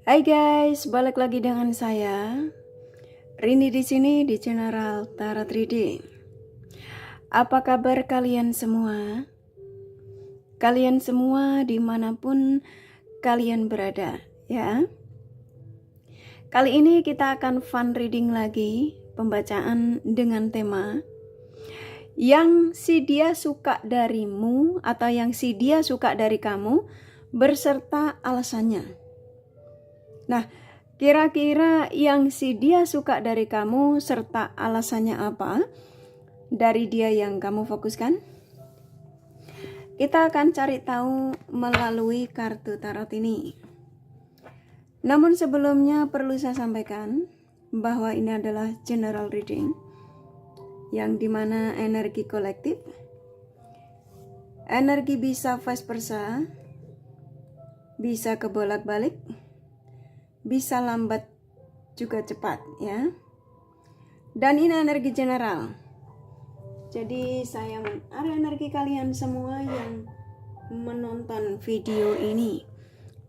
Hai guys, balik lagi dengan saya Rini di sini di channel Tarot Reading. Apa kabar kalian semua? Kalian semua dimanapun kalian berada, ya. Kali ini kita akan fun reading lagi, pembacaan dengan tema yang si dia suka darimu atau yang si dia suka dari kamu berserta alasannya. Nah, kira-kira yang si dia suka dari kamu serta alasannya apa dari dia yang kamu fokuskan? Kita akan cari tahu melalui kartu tarot ini. Namun sebelumnya perlu saya sampaikan bahwa ini adalah general reading yang dimana energi kolektif, energi bisa vice versa, bisa kebolak-balik, bisa lambat juga cepat, ya. Dan ini energi general. Jadi saya ada energi kalian semua yang menonton video ini.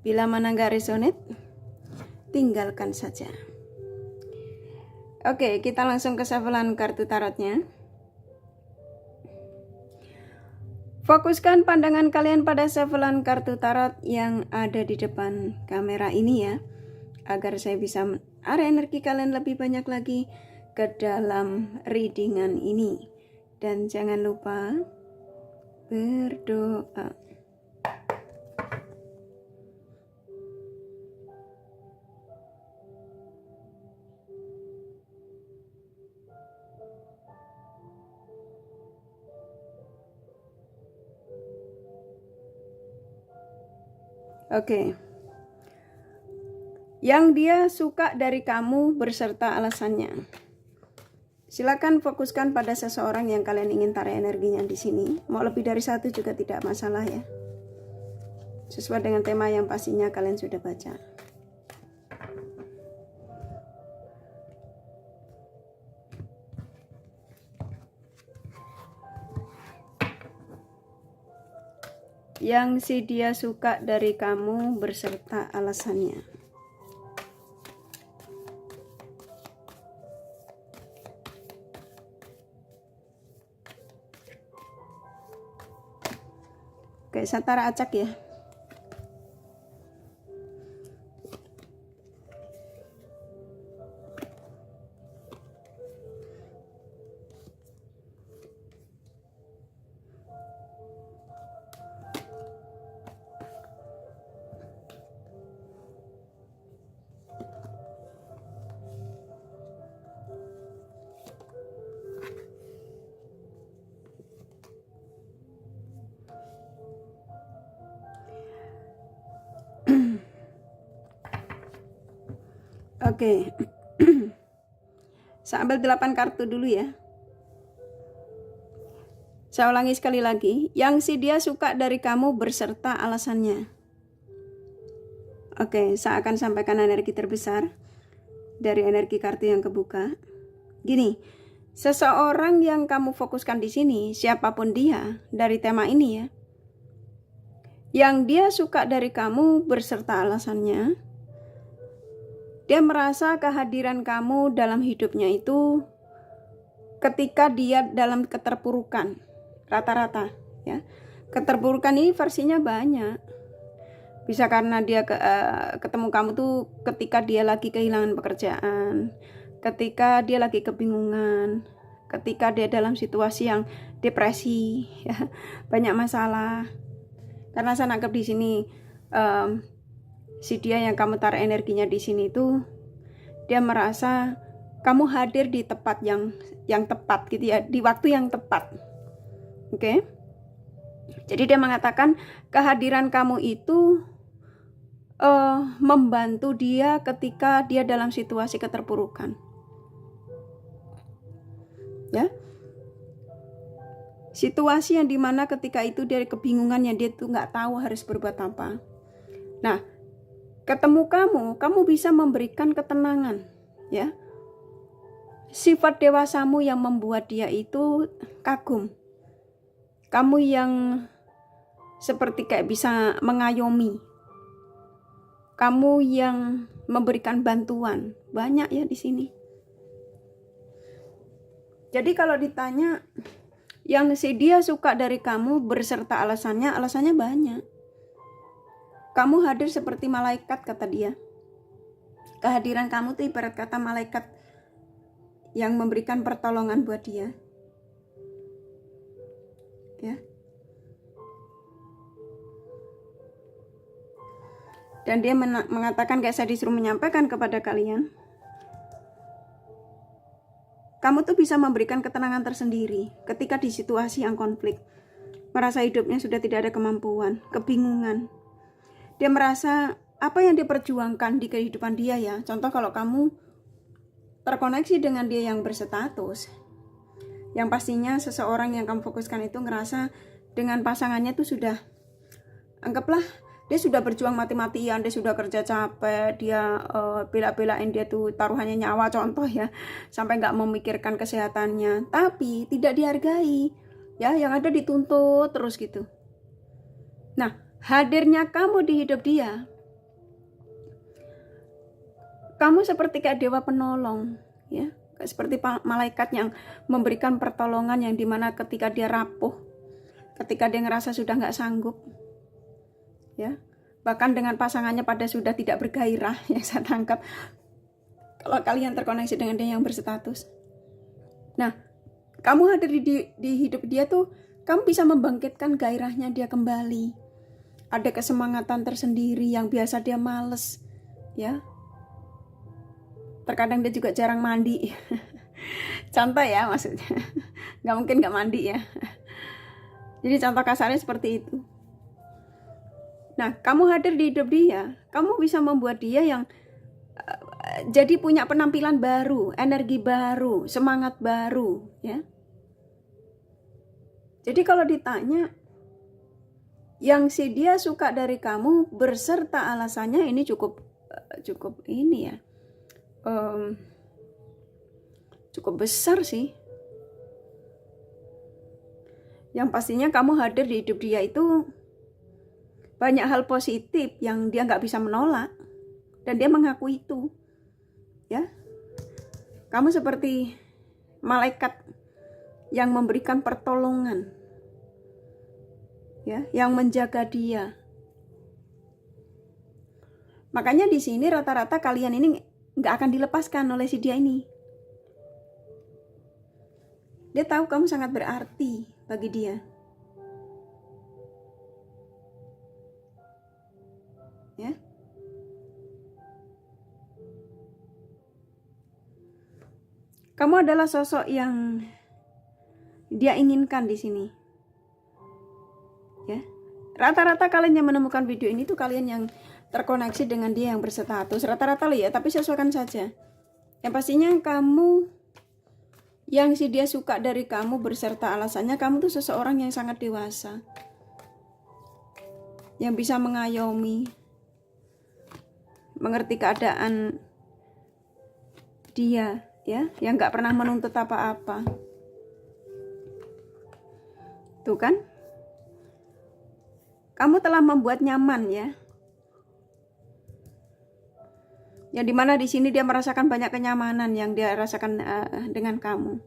Bila mana gak resonate, tinggalkan saja. Oke, kita langsung ke shufflean kartu tarotnya. Fokuskan pandangan kalian pada shufflean kartu tarot yang ada di depan kamera ini, ya, agar saya bisa menarik energi kalian lebih banyak lagi ke dalam readingan ini. Dan jangan lupa berdoa. Oke. Yang dia suka dari kamu berserta alasannya. Silakan fokuskan pada seseorang yang kalian ingin tarik energinya di sini. Mau lebih dari satu juga tidak masalah, ya. Sesuai dengan tema yang pastinya kalian sudah baca. Yang si dia suka dari kamu berserta alasannya. Oke, saya taruh acak, ya. Oke. Saya ambil 8 kartu dulu, ya. Saya ulangi sekali lagi, yang si dia suka dari kamu berserta alasannya. Oke, saya akan sampaikan energi terbesar dari energi kartu yang kebuka. Gini, seseorang yang kamu fokuskan di sini, siapapun dia dari tema ini, ya, yang dia suka dari kamu berserta alasannya, dia merasa kehadiran kamu dalam hidupnya itu ketika dia dalam keterpurukan. Rata-rata, ya. Keterpurukan ini versinya banyak. Bisa karena dia ketemu kamu tuh ketika dia lagi kehilangan pekerjaan, ketika dia lagi kebingungan, ketika dia dalam situasi yang depresi, ya, banyak masalah. Karena saya nangkep di sini si dia yang kamu taruh energinya di sini tuh dia merasa kamu hadir di tempat yang tepat, gitu, ya, di waktu yang tepat. Oke. Jadi dia mengatakan kehadiran kamu itu membantu dia ketika dia dalam situasi keterpurukan, ya. Situasi yang dimana ketika itu dia kebingungan, yang dia tuh nggak tahu harus berbuat apa. Nah, ketemu kamu bisa memberikan ketenangan, ya. Sifat dewasamu yang membuat dia itu kagum. Kamu yang seperti kayak bisa mengayomi, kamu yang memberikan bantuan. Banyak ya di sini. Jadi kalau ditanya yang si dia suka dari kamu berserta alasannya banyak. Kamu hadir seperti malaikat, kata dia. Kehadiran kamu tuh ibarat kata malaikat yang memberikan pertolongan buat dia. Ya. Dan dia mengatakan, kayak saya disuruh menyampaikan kepada kalian, kamu tuh bisa memberikan ketenangan tersendiri ketika di situasi yang konflik. Merasa hidupnya sudah tidak ada kemampuan, kebingungan. Dia merasa apa yang diperjuangkan di kehidupan dia ya. Contoh kalau kamu terkoneksi dengan dia yang berstatus, yang pastinya seseorang yang kamu fokuskan itu ngerasa dengan pasangannya tuh sudah, anggaplah dia sudah berjuang mati-matian, dia sudah kerja capek, dia bela-belain, dia tuh taruhannya nyawa contoh ya, sampai nggak memikirkan kesehatannya, tapi tidak dihargai ya, yang ada dituntut terus gitu. Nah, hadirnya kamu di hidup dia, kamu seperti kayak dewa penolong ya, seperti malaikat yang memberikan pertolongan, yang dimana ketika dia rapuh, ketika dia ngerasa sudah nggak sanggup ya, bahkan dengan pasangannya pada sudah tidak bergairah, yang saya tangkap kalau kalian terkoneksi dengan dia yang berstatus. Nah, kamu hadir di hidup dia tuh, kamu bisa membangkitkan gairahnya dia kembali. Ada kesemangatan tersendiri yang biasa dia males ya. Terkadang dia juga jarang mandi. Contoh ya maksudnya, nggak mungkin nggak mandi ya. Jadi contoh kasarnya seperti itu. Nah, kamu hadir di hidup dia, kamu bisa membuat dia yang jadi punya penampilan baru, energi baru, semangat baru ya. Jadi kalau ditanya yang si dia suka dari kamu berserta alasannya, ini cukup ini ya, cukup besar sih. Yang pastinya kamu hadir di hidup dia itu banyak hal positif yang dia nggak bisa menolak, dan dia mengaku itu ya. Kamu seperti malaikat yang memberikan pertolongan ya, yang menjaga dia. Makanya di sini rata-rata kalian ini nggak akan dilepaskan oleh si dia ini. Dia tahu kamu sangat berarti bagi dia ya. Kamu adalah sosok yang dia inginkan di sini ya. Rata-rata kalian yang menemukan video ini tuh kalian yang terkoneksi dengan dia yang berstatus, rata-rata loh ya, tapi sesuaikan saja. Yang pastinya kamu yang si dia suka dari kamu berserta alasannya, kamu tuh seseorang yang sangat dewasa, yang bisa mengayomi, mengerti keadaan dia ya, yang gak pernah menuntut apa-apa. Tuh kan, kamu telah membuat nyaman ya, yang dimana di sini dia merasakan banyak kenyamanan yang dia rasakan dengan kamu.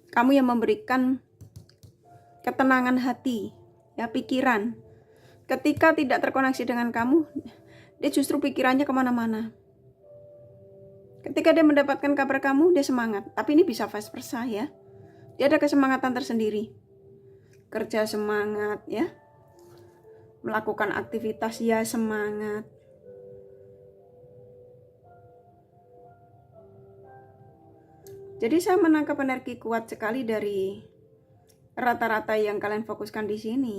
Kamu yang memberikan ketenangan hati ya, pikiran. Ketika tidak terkoneksi dengan kamu, dia justru pikirannya kemana-mana. Ketika dia mendapatkan kabar kamu, dia semangat. Tapi ini bisa vice versa ya. Dia ada kesemangatan tersendiri. Kerja semangat ya. Melakukan aktivitas ya semangat. Jadi saya menangkap energi kuat sekali dari rata-rata yang kalian fokuskan di sini.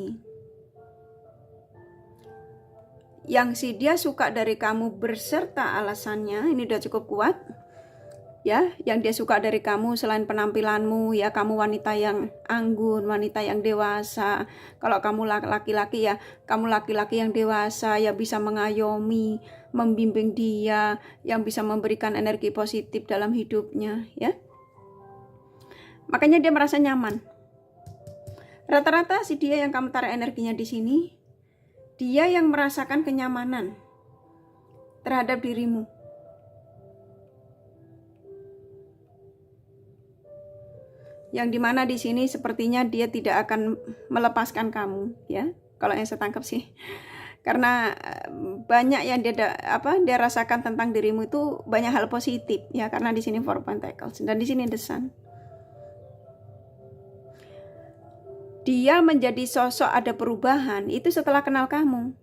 Yang si dia suka dari kamu berserta alasannya, ini udah cukup kuat ya. Yang dia suka dari kamu selain penampilanmu ya, kamu wanita yang anggun, wanita yang dewasa. Kalau kamu laki-laki ya, kamu laki-laki yang dewasa, ya bisa mengayomi, membimbing dia, yang bisa memberikan energi positif dalam hidupnya ya. Makanya dia merasa nyaman. Rata-rata si dia yang kamu taruh energinya di sini, dia yang merasakan kenyamanan terhadap dirimu. Yang dimana di sini sepertinya dia tidak akan melepaskan kamu, ya. Kalau yang saya tangkap sih, karena banyak yang dia rasakan tentang dirimu itu banyak hal positif, ya. Karena di sini Four Pentacles dan di sini The Sun. Dia menjadi sosok ada perubahan itu setelah kenal kamu.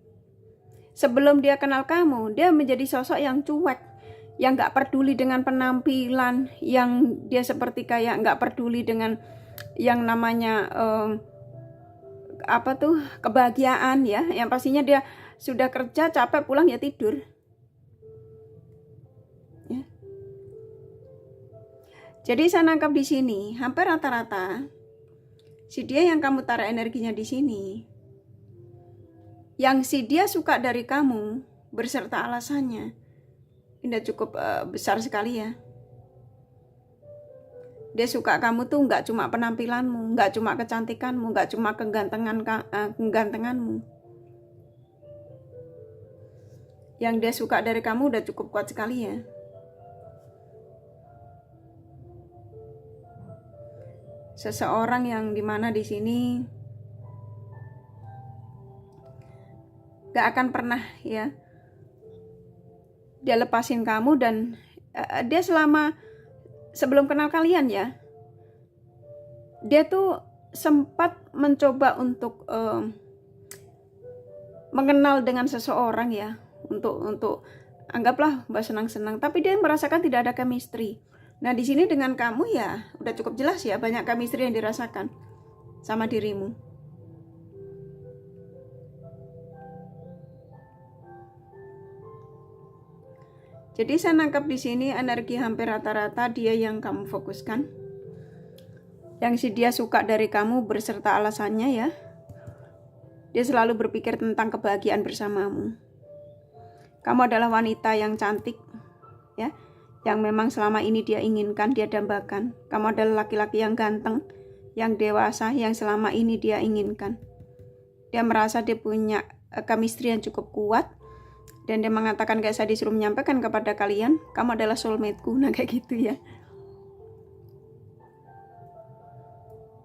Sebelum dia kenal kamu, dia menjadi sosok yang cuek, yang gak peduli dengan penampilan, yang dia seperti kayak gak peduli dengan yang namanya kebahagiaan, ya. Yang pastinya dia sudah kerja capek pulang ya tidur, ya. Jadi saya nangkap di sini hampir rata-rata si dia yang kamu taruh energinya di sini, yang si dia suka dari kamu berserta alasannya, ini cukup besar sekali, ya. Dia suka kamu tuh nggak cuma penampilanmu, nggak cuma kecantikanmu, nggak cuma kegantenganmu. Yang dia suka dari kamu udah cukup kuat sekali, ya. Seseorang yang dimana di sini gak akan pernah, ya, dia lepasin kamu. Dan dia sebelum kenal kalian, ya, dia tuh sempat mencoba untuk mengenal dengan seseorang, ya, untuk anggaplah senang-senang, tapi dia merasakan tidak ada chemistry. Nah di sini dengan kamu ya udah cukup jelas, ya, banyak chemistry yang dirasakan sama dirimu. Jadi saya nangkap di sini energi hampir rata-rata dia yang kamu fokuskan, yang si dia suka dari kamu berserta alasannya, ya. Dia selalu berpikir tentang kebahagiaan bersamamu. Kamu adalah wanita yang cantik, ya, yang memang selama ini dia inginkan, dia dambakan. Kamu adalah laki-laki yang ganteng, yang dewasa, yang selama ini dia inginkan. Dia merasa dia punya chemistry yang cukup kuat. Dan dia mengatakan kayak saya disuruh menyampaikan kepada kalian, kamu adalah soulmate-ku. Nah kayak gitu, ya.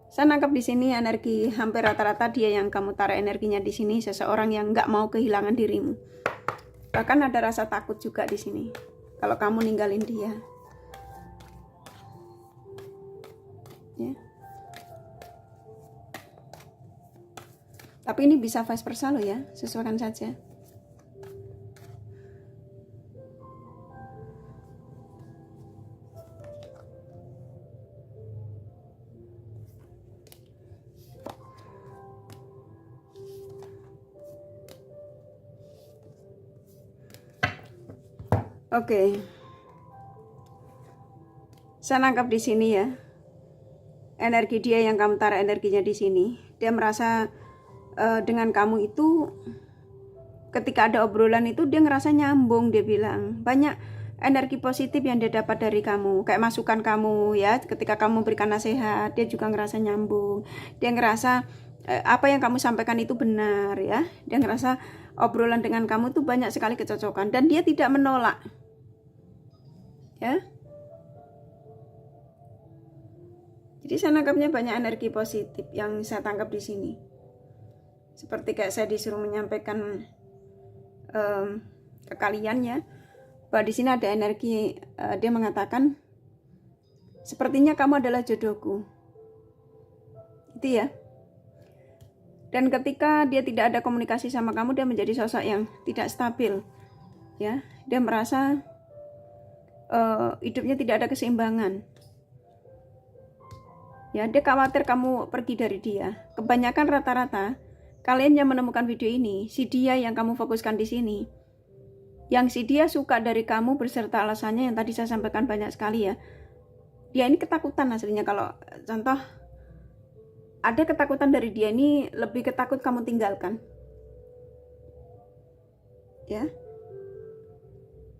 Saya nangkap di sini energi hampir rata-rata dia yang kamu taruh energinya di sini, seseorang yang nggak mau kehilangan dirimu. Bahkan ada rasa takut juga di sini kalau kamu ninggalin dia, ya. Tapi ini bisa vice versa loh, ya, sesuaikan saja. Oke. Saya nangkap di sini, ya. Energi dia yang kamu taruh energinya di sini. Dia merasa dengan kamu itu ketika ada obrolan itu dia ngerasa nyambung, dia bilang. Banyak energi positif yang dia dapat dari kamu, kayak masukan kamu, ya. Ketika kamu berikan nasihat, dia juga ngerasa nyambung. Dia ngerasa apa yang kamu sampaikan itu benar, ya. Dia ngerasa obrolan dengan kamu tuh banyak sekali kecocokan dan dia tidak menolak, ya. Jadi saya nangkapnya banyak energi positif yang saya tangkap di sini. Seperti kayak saya disuruh menyampaikan ke kalian, ya, bahwa di sini ada energi dia mengatakan sepertinya kamu adalah jodohku. Itu, ya. Dan ketika dia tidak ada komunikasi sama kamu, dia menjadi sosok yang tidak stabil, ya. Dia merasa hidupnya tidak ada keseimbangan, ya. Dia khawatir kamu pergi dari dia. Kebanyakan rata-rata kalian yang menemukan video ini, si dia yang kamu fokuskan di sini, yang si dia suka dari kamu berserta alasannya yang tadi saya sampaikan banyak sekali, ya. Dia ini ketakutan aslinya. Kalau contoh ada ketakutan dari dia ini, lebih ketakut kamu tinggalkan, ya.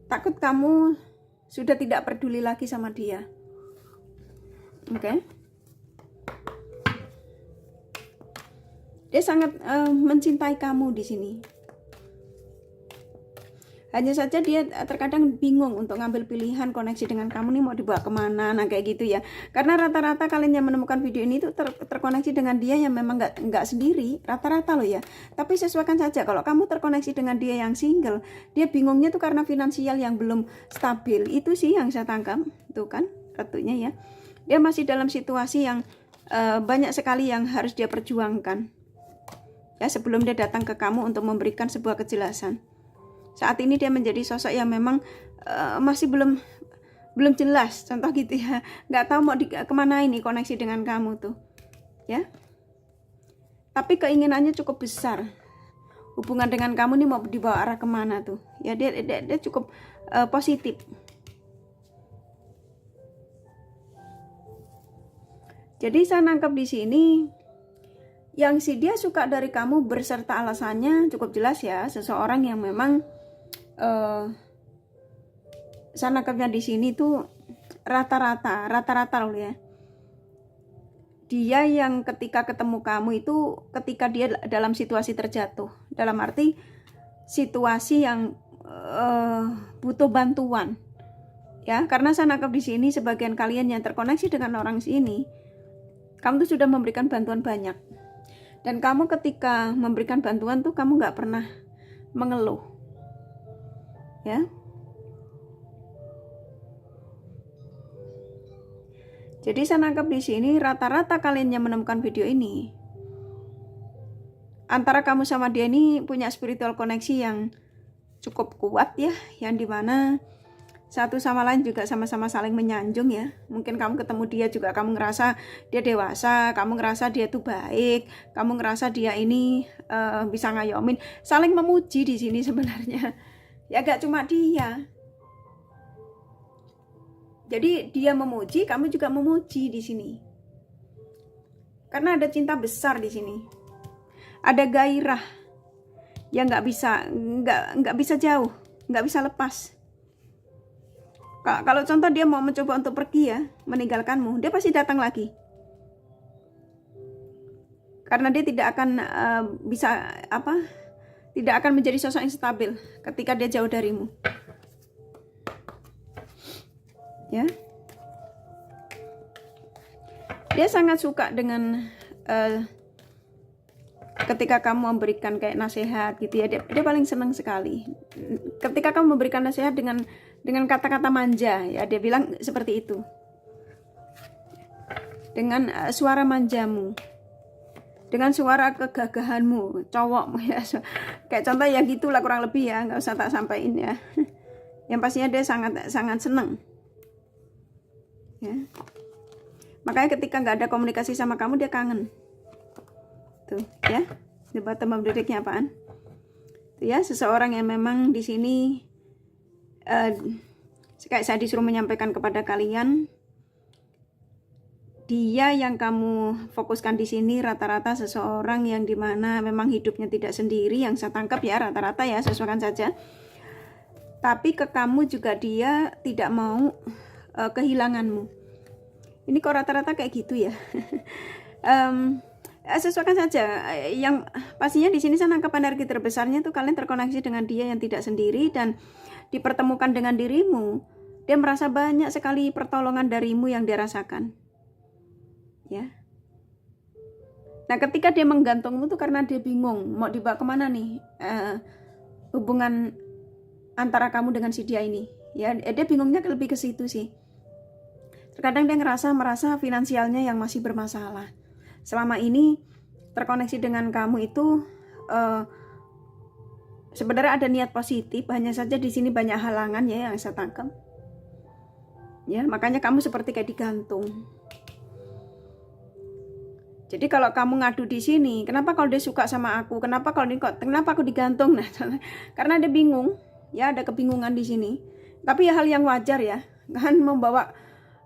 Takut kamu sudah tidak peduli lagi sama dia. Oke. Dia sangat mencintai kamu di sini. Hanya saja dia terkadang bingung untuk ngambil pilihan koneksi dengan kamu nih mau dibawa kemana, nah kayak gitu ya. Karena rata-rata kalian yang menemukan video ini tuh terkoneksi dengan dia yang memang nggak sendiri, rata-rata loh ya. Tapi sesuaikan saja. Kalau kamu terkoneksi dengan dia yang single, dia bingungnya tuh karena finansial yang belum stabil. Itu sih yang saya tangkap, tuh kan ratunya ya. Dia masih dalam situasi yang banyak sekali yang harus dia perjuangkan ya sebelum dia datang ke kamu untuk memberikan sebuah kejelasan. Saat ini dia menjadi sosok yang memang masih belum jelas, contoh gitu ya, nggak tahu mau kemana ini koneksi dengan kamu tuh ya. Tapi keinginannya cukup besar, hubungan dengan kamu nih mau dibawa arah kemana tuh ya. Dia cukup positif. Jadi saya nangkep di sini yang si dia suka dari kamu berserta alasannya cukup jelas ya, seseorang yang memang saya nangkepnya di sini tuh rata-rata loh ya. Dia yang ketika ketemu kamu itu ketika dia dalam situasi terjatuh, dalam arti situasi yang butuh bantuan ya. Karena saya nangkep di sini sebagian kalian yang terkoneksi dengan orang sini, kamu tuh sudah memberikan bantuan banyak, dan kamu ketika memberikan bantuan tuh kamu nggak pernah mengeluh ya. Jadi saya nangkep di sini rata-rata kalian yang menemukan video ini, antara kamu sama dia ini punya spiritual koneksi yang cukup kuat ya, yang dimana satu sama lain juga sama-sama saling menyanjung ya. Mungkin kamu ketemu dia juga kamu ngerasa dia dewasa, kamu ngerasa dia tuh baik, kamu ngerasa dia ini bisa ngayomin, saling memuji di sini sebenarnya. Ya gak cuma dia. Jadi dia memuji, kamu juga memuji di sini. Karena ada cinta besar di sini. Ada gairah yang nggak bisa jauh, nggak bisa lepas. Kalau contoh dia mau mencoba untuk pergi ya, meninggalkanmu, dia pasti datang lagi. Karena dia tidak akan tidak akan menjadi sosok yang stabil ketika dia jauh darimu. Ya. Dia sangat suka dengan ketika kamu memberikan kayak nasihat gitu ya. Dia paling senang sekali ketika kamu memberikan nasihat dengan kata-kata manja ya. Dia bilang seperti itu. Dengan suara manjamu, dengan suara kegagahanmu, cowokmu ya. Kayak contoh ya gitulah kurang lebih ya, nggak usah tak sampaikan ya. Yang pastinya dia sangat senang. Ya. Makanya ketika nggak ada komunikasi sama kamu dia kangen. Tuh ya, coba teman liriknya apaan? Tuh ya, seseorang yang memang di sini kayak saya disuruh menyampaikan kepada kalian, dia yang kamu fokuskan di sini rata-rata seseorang yang dimana memang hidupnya tidak sendiri, yang saya tangkap ya rata-rata ya, sesuaikan saja. Tapi ke kamu juga dia tidak mau kehilanganmu. Ini kok rata-rata kayak gitu ya. Sesuaikan saja. Yang pastinya di sini saya nangkap energi terbesarnya tuh kalian terkoneksi dengan dia yang tidak sendiri dan dipertemukan dengan dirimu. Dia merasa banyak sekali pertolongan darimu yang dia rasakan. Ya. Nah, ketika dia menggantungmu tuh karena dia bingung mau dibawa kemana nih hubungan antara kamu dengan si dia ini. Ya, dia bingungnya lebih ke situ sih. Terkadang dia merasa finansialnya yang masih bermasalah. Selama ini terkoneksi dengan kamu itu sebenarnya ada niat positif, hanya saja di sini banyak halangan ya yang saya tangkap. Ya, makanya kamu seperti kayak digantung. Jadi kalau kamu ngadu di sini, kenapa kalau dia suka sama aku? Kenapa aku digantung? Nah, karena dia bingung, ya ada kebingungan di sini. Tapi ya hal yang wajar ya, kan membawa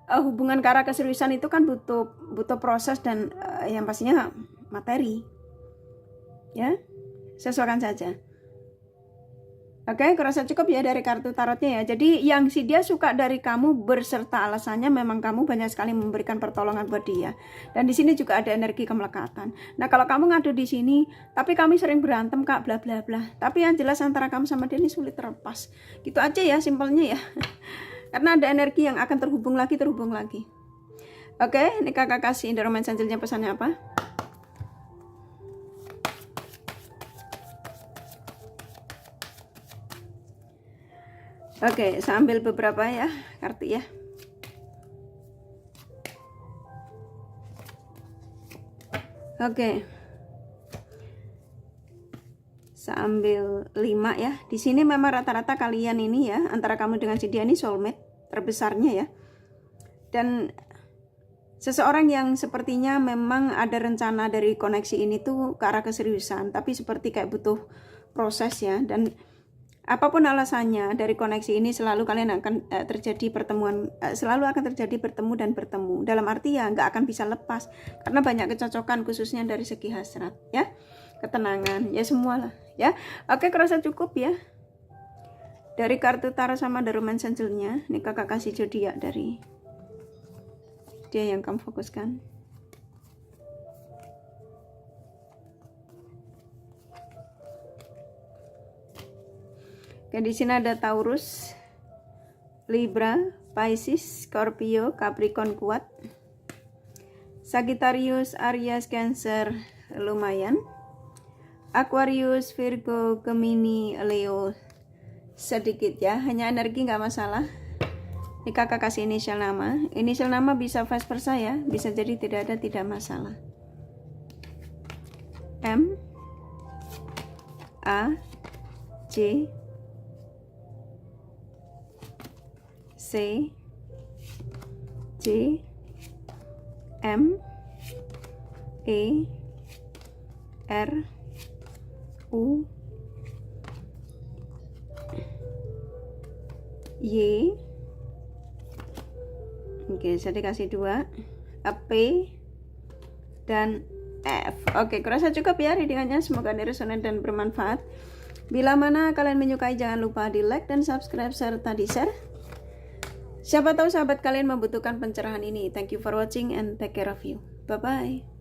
hubungan ke arah keseriusan itu kan butuh proses dan yang pastinya materi. Ya, sesuaikan saja. Oke, kurasa cukup ya dari kartu tarotnya ya. Jadi yang si dia suka dari kamu berserta alasannya memang kamu banyak sekali memberikan pertolongan buat dia. Dan di sini juga ada energi kemelekatan. Nah, kalau kamu ngadu di sini, tapi kami sering berantem Kak, bla bla bla. Tapi yang jelas antara kamu sama dia ini sulit terlepas. Gitu aja ya, simpelnya ya. Karena ada energi yang akan terhubung lagi. Oke, ini kakak kasih The Romance Angel-nya pesannya apa? Oke, saya ambil beberapa ya kartu ya. Oke. Saya ambil 5 ya. Di sini memang rata-rata kalian ini ya, antara kamu dengan si dia ini soulmate terbesarnya ya. Dan seseorang yang sepertinya memang ada rencana dari koneksi ini tuh ke arah keseriusan, tapi seperti kayak butuh proses ya. Dan apapun alasannya dari koneksi ini selalu kalian akan terjadi pertemuan, selalu akan terjadi bertemu dan bertemu. Dalam arti ya nggak akan bisa lepas karena banyak kecocokan khususnya dari segi hasrat ya, ketenangan ya semualah ya. Oke, kerasa cukup ya dari kartu tarot sama The Romance Angel-nya. Ini kakak kasih zodiak dari dia yang kamu fokuskan. Oke, di sini ada Taurus, Libra, Pisces, Scorpio, Capricorn kuat, Sagittarius, Aries, Cancer lumayan, Aquarius, Virgo, Gemini, Leo sedikit ya, hanya energi nggak masalah. Ini kakak kasih inisial nama bisa vice versa ya, bisa jadi tidak ada, tidak masalah. M, A, J, C, J, M, E, R, U, Y. Oke, saya dikasih 2, P, dan F. Oke, kurasa cukup ya readingannya. Semoga resonan dan bermanfaat. Bila mana kalian menyukai, jangan lupa di like dan subscribe serta di share. Siapa tahu sahabat kalian membutuhkan pencerahan ini. Thank you for watching and take care of you. Bye-bye.